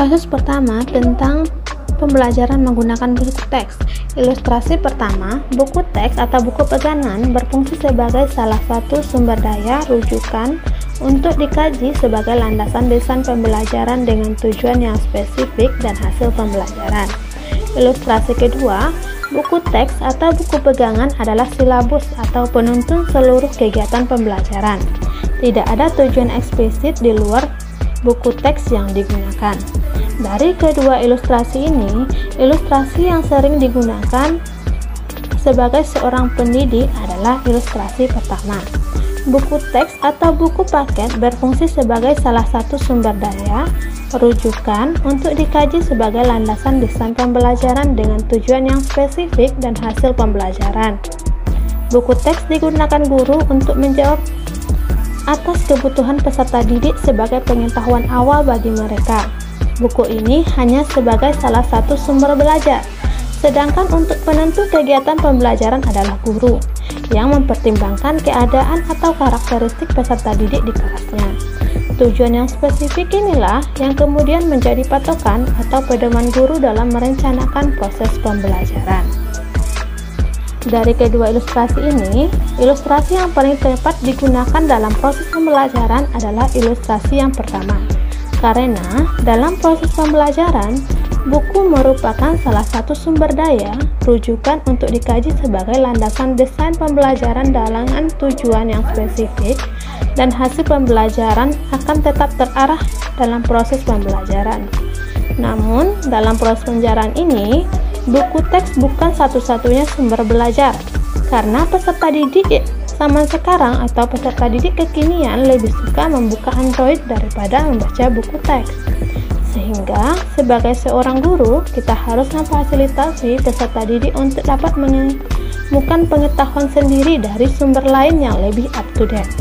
Kasus pertama tentang pembelajaran menggunakan buku teks. Ilustrasi pertama, buku teks atau buku pegangan berfungsi sebagai salah satu sumber daya rujukan untuk dikaji sebagai landasan desain pembelajaran dengan tujuan yang spesifik dan hasil pembelajaran. Ilustrasi kedua, buku teks atau buku pegangan adalah silabus atau penuntun seluruh kegiatan pembelajaran. Tidak ada tujuan eksplisit di luar buku teks yang digunakan. Dari kedua ilustrasi ini, ilustrasi yang sering digunakan sebagai seorang pendidik adalah ilustrasi pertama. Buku teks atau buku paket berfungsi sebagai salah satu sumber daya rujukan untuk dikaji sebagai landasan desain pembelajaran dengan tujuan yang spesifik dan hasil pembelajaran. Buku teks digunakan guru untuk menjawab atas kebutuhan peserta didik sebagai pengetahuan awal bagi mereka. Buku ini hanya sebagai salah satu sumber belajar, sedangkan untuk penentu kegiatan pembelajaran adalah guru yang mempertimbangkan keadaan atau karakteristik peserta didik di kelasnya. Tujuan yang spesifik inilah yang kemudian menjadi patokan atau pedoman guru dalam merencanakan proses pembelajaran. Dari kedua ilustrasi ini, ilustrasi yang paling tepat digunakan dalam proses pembelajaran adalah ilustrasi yang pertama. Karena dalam proses pembelajaran, buku merupakan salah satu sumber daya rujukan untuk dikaji sebagai landasan desain pembelajaran dengan tujuan yang spesifik dan hasil pembelajaran akan tetap terarah dalam proses pembelajaran. Namun, dalam proses pembelajaran ini, buku teks bukan satu-satunya sumber belajar, karena peserta didik zaman sekarang atau peserta didik kekinian lebih suka membuka Android daripada membaca buku teks. Sehingga, sebagai seorang guru, kita harus memfasilitasi peserta didik untuk dapat menemukan pengetahuan sendiri dari sumber lain yang lebih up to date.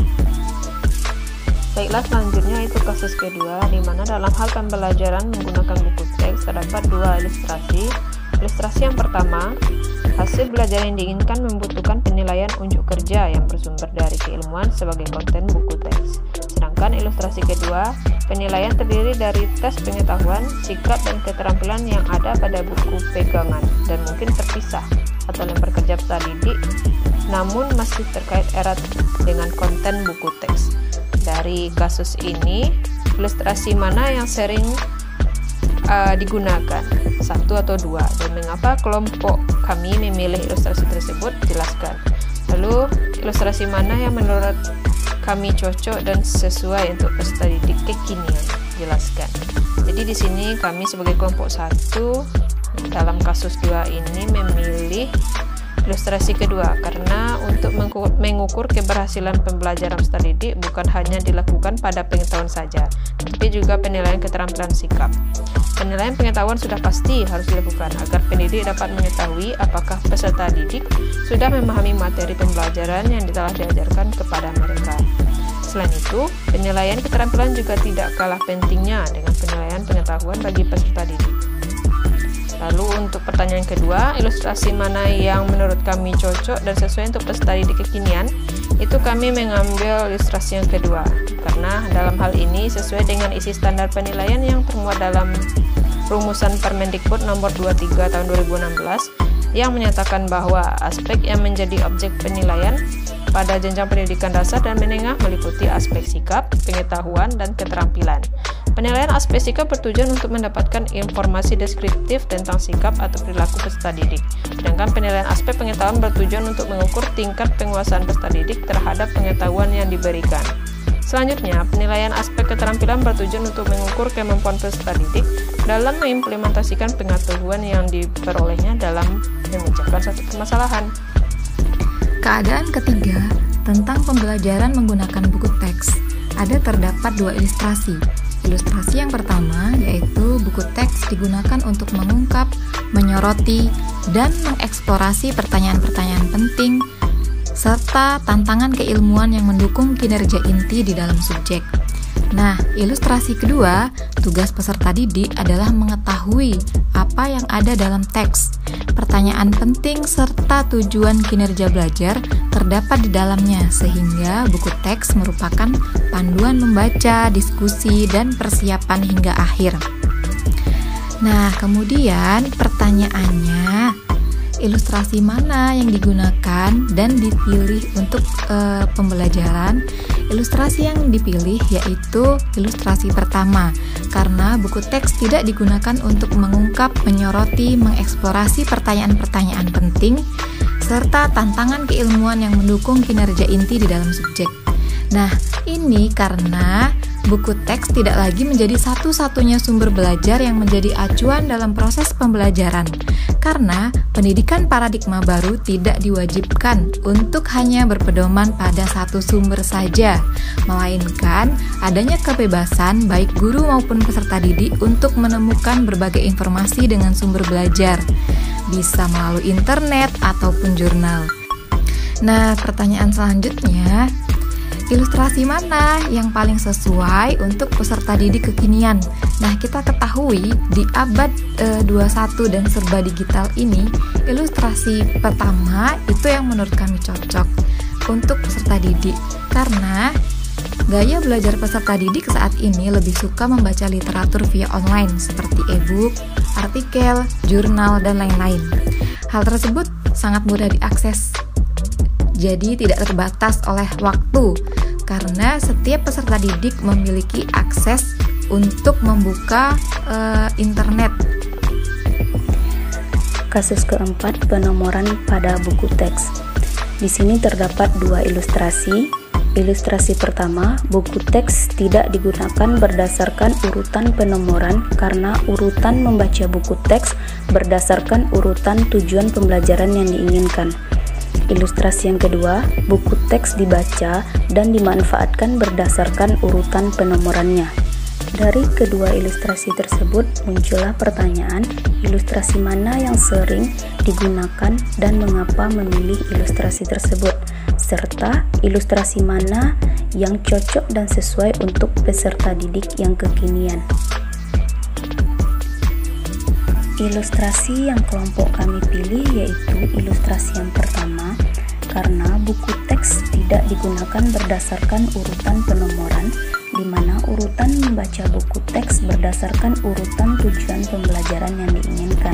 Baiklah, selanjutnya itu kasus kedua, di mana dalam hal pembelajaran menggunakan buku teks terdapat dua ilustrasi. Ilustrasi yang pertama, hasil belajar yang diinginkan membutuhkan penilaian unjuk kerja yang bersumber dari keilmuan sebagai konten buku teks. Sedangkan ilustrasi kedua, penilaian terdiri dari tes pengetahuan, sikap, dan keterampilan yang ada pada buku pegangan dan mungkin terpisah atau lembar kerja peserta didik, namun masih terkait erat dengan konten buku teks. Dari kasus ini, ilustrasi mana yang sering digunakan, satu atau dua, dan mengapa kelompok kami memilih ilustrasi tersebut? Jelaskan. Lalu, ilustrasi mana yang menurut kami cocok dan sesuai untuk peserta didik kekinian? Jelaskan. Jadi di sini kami sebagai kelompok satu dalam kasus dua ini memilih ilustrasi kedua karena untuk mengukur keberhasilan pembelajaran peserta didik bukan hanya dilakukan pada pengetahuan saja, tapi juga penilaian keterampilan sikap. Penilaian pengetahuan sudah pasti harus dilakukan agar pendidik dapat mengetahui apakah peserta didik sudah memahami materi pembelajaran yang telah diajarkan kepada mereka. Selain itu, penilaian keterampilan juga tidak kalah pentingnya dengan penilaian pengetahuan bagi peserta didik. Lalu untuk pertanyaan kedua, ilustrasi mana yang menurut kami cocok dan sesuai untuk peserta didik kekinian? Itu kami mengambil ilustrasi yang kedua, karena dalam hal ini sesuai dengan isi standar penilaian yang termuat dalam rumusan Permendikbud nomor 23 tahun 2016 yang menyatakan bahwa aspek yang menjadi objek penilaian pada jenjang pendidikan dasar dan menengah meliputi aspek sikap, pengetahuan, dan keterampilan. Penilaian aspek sikap bertujuan untuk mendapatkan informasi deskriptif tentang sikap atau perilaku peserta didik. Sedangkan penilaian aspek pengetahuan bertujuan untuk mengukur tingkat penguasaan peserta didik terhadap pengetahuan yang diberikan. Selanjutnya, penilaian aspek keterampilan bertujuan untuk mengukur kemampuan peserta didik dalam mengimplementasikan pengetahuan yang diperolehnya dalam memecahkan satu permasalahan. Keadaan ketiga, tentang pembelajaran menggunakan buku teks. Terdapat dua ilustrasi. Ilustrasi yang pertama yaitu buku teks digunakan untuk mengungkap, menyoroti, dan mengeksplorasi pertanyaan-pertanyaan penting serta tantangan keilmuan yang mendukung kinerja inti di dalam subjek. Nah, ilustrasi kedua, tugas peserta didik adalah mengetahui apa yang ada dalam teks. Pertanyaan penting serta tujuan kinerja belajar terdapat di dalamnya, sehingga buku teks merupakan panduan membaca, diskusi, dan persiapan hingga akhir. Nah, kemudian pertanyaannya, ilustrasi mana yang digunakan dan dipilih untuk pembelajaran? Ilustrasi yang dipilih yaitu ilustrasi pertama, karena buku teks tidak digunakan untuk mengungkap, menyoroti, mengeksplorasi pertanyaan-pertanyaan penting, serta tantangan keilmuan yang mendukung kinerja inti di dalam subjek. Nah, ini karena buku teks tidak lagi menjadi satu-satunya sumber belajar yang menjadi acuan dalam proses pembelajaran, karena pendidikan paradigma baru tidak diwajibkan untuk hanya berpedoman pada satu sumber saja, melainkan adanya kebebasan baik guru maupun peserta didik untuk menemukan berbagai informasi dengan sumber belajar, bisa melalui internet ataupun jurnal. Nah, pertanyaan selanjutnya, ilustrasi mana yang paling sesuai untuk peserta didik kekinian? Nah, kita ketahui di abad 21 dan serba digital ini, ilustrasi pertama itu yang menurut kami cocok untuk peserta didik, karena gaya belajar peserta didik saat ini lebih suka membaca literatur via online seperti e-book, artikel, jurnal, dan lain-lain. Hal tersebut sangat mudah diakses, jadi tidak terbatas oleh waktu, karena setiap peserta didik memiliki akses untuk membuka internet. Kasus keempat, penomoran pada buku teks. Di sini terdapat dua ilustrasi. Ilustrasi pertama, buku teks tidak digunakan berdasarkan urutan penomoran karena urutan membaca buku teks berdasarkan urutan tujuan pembelajaran yang diinginkan. Ilustrasi yang kedua, buku teks dibaca dan dimanfaatkan berdasarkan urutan penomorannya. Dari kedua ilustrasi tersebut muncullah pertanyaan, ilustrasi mana yang sering digunakan dan mengapa memilih ilustrasi tersebut, serta ilustrasi mana yang cocok dan sesuai untuk peserta didik yang kekinian. Ilustrasi yang kelompok kami pilih yaitu ilustrasi yang pertama, karena buku teks tidak digunakan berdasarkan urutan penomoran, di mana urutan membaca buku teks berdasarkan urutan tujuan pembelajaran yang diinginkan.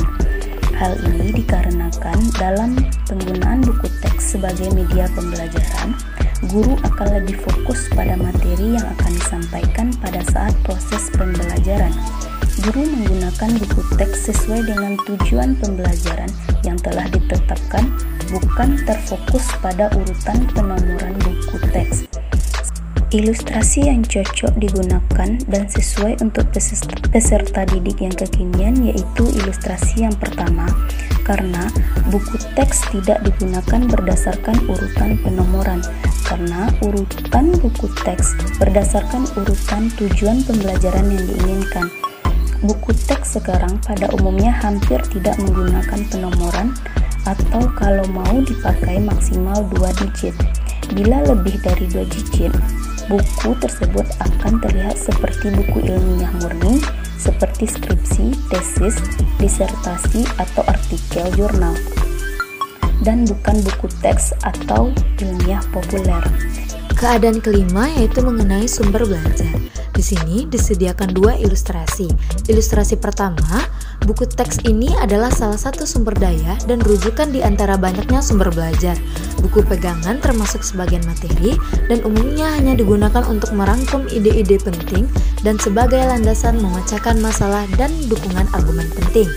Hal ini dikarenakan dalam penggunaan buku teks sebagai media pembelajaran, guru akan lebih fokus pada materi yang akan disampaikan pada saat proses pembelajaran. Guru menggunakan buku teks sesuai dengan tujuan pembelajaran yang telah ditetapkan, bukan terfokus pada urutan penomoran buku teks. Ilustrasi yang cocok digunakan dan sesuai untuk peserta didik yang kekinian yaitu ilustrasi yang pertama, karena buku teks tidak digunakan berdasarkan urutan penomoran, karena urutan buku teks berdasarkan urutan tujuan pembelajaran yang diinginkan. Buku teks sekarang pada umumnya hampir tidak menggunakan penomoran, atau kalau mau dipakai maksimal 2 digit. Bila lebih dari 2 digit, buku tersebut akan terlihat seperti buku ilmiah murni, seperti skripsi, tesis, disertasi, atau artikel jurnal, dan bukan buku teks atau ilmiah populer. Keadaan kelima yaitu mengenai sumber belajar. Di sini disediakan dua ilustrasi. Ilustrasi pertama, buku teks ini adalah salah satu sumber daya dan rujukan di antara banyaknya sumber belajar. Buku pegangan termasuk sebagian materi dan umumnya hanya digunakan untuk merangkum ide-ide penting dan sebagai landasan memecahkan masalah dan dukungan argumen penting.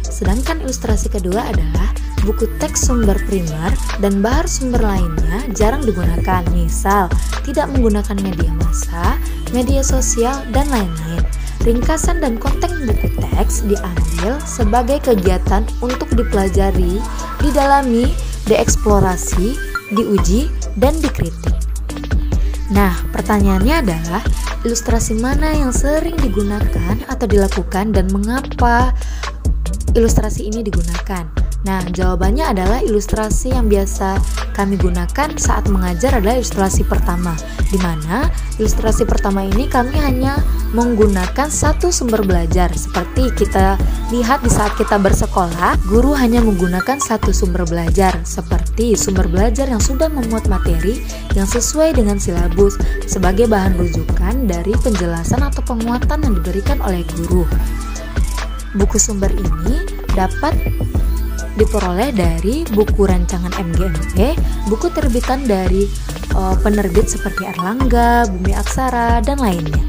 Sedangkan ilustrasi kedua adalah buku teks sumber primer dan bahan sumber lainnya jarang digunakan, misal tidak menggunakan media massa, media sosial, dan lain-lain. Ringkasan dan konten buku teks diambil sebagai kegiatan untuk dipelajari, didalami, dieksplorasi, diuji, dan dikritik. Nah, pertanyaannya adalah ilustrasi mana yang sering digunakan atau dilakukan dan mengapa ilustrasi ini digunakan? Nah, jawabannya adalah ilustrasi yang biasa kami gunakan saat mengajar adalah ilustrasi pertama, di mana ilustrasi pertama ini kami hanya menggunakan satu sumber belajar. Seperti kita lihat di saat kita bersekolah, guru hanya menggunakan satu sumber belajar, seperti sumber belajar yang sudah memuat materi yang sesuai dengan silabus sebagai bahan rujukan dari penjelasan atau penguatan yang diberikan oleh guru. buku sumber ini dapat diperoleh dari buku rancangan MGMP, buku terbitan dari penerbit seperti Erlangga, Bumi Aksara, dan lainnya.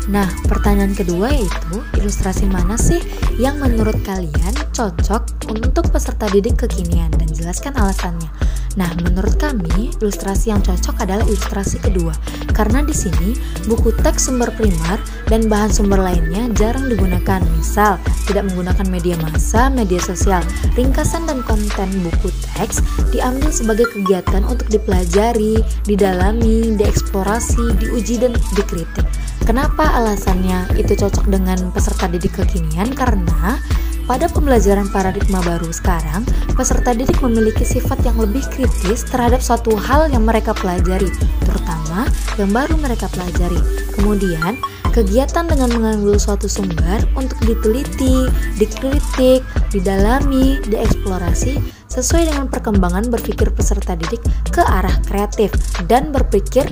Nah, pertanyaan kedua yaitu, ilustrasi mana sih yang menurut kalian cocok untuk peserta didik kekinian, dan jelaskan alasannya. Nah, menurut kami, ilustrasi yang cocok adalah ilustrasi kedua, karena di sini buku teks sumber primer dan bahan sumber lainnya jarang digunakan. Misal, tidak menggunakan media massa, media sosial. Ringkasan dan konten buku teks diambil sebagai kegiatan untuk dipelajari, didalami, dieksplorasi, diuji, dan dikritik. Kenapa alasannya itu cocok dengan peserta didik kekinian? Karena pada pembelajaran paradigma baru sekarang, peserta didik memiliki sifat yang lebih kritis terhadap suatu hal yang mereka pelajari, terutama yang baru mereka pelajari. Kemudian, kegiatan dengan mengambil suatu sumber untuk diteliti, dikritik, didalami, dieksplorasi sesuai dengan perkembangan berpikir peserta didik ke arah kreatif dan berpikir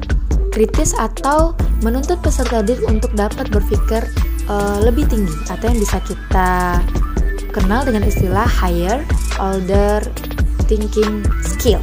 kritis, atau menuntut peserta didik untuk dapat berpikir lebih tinggi, atau yang bisa kita kenal dengan istilah higher order thinking skill.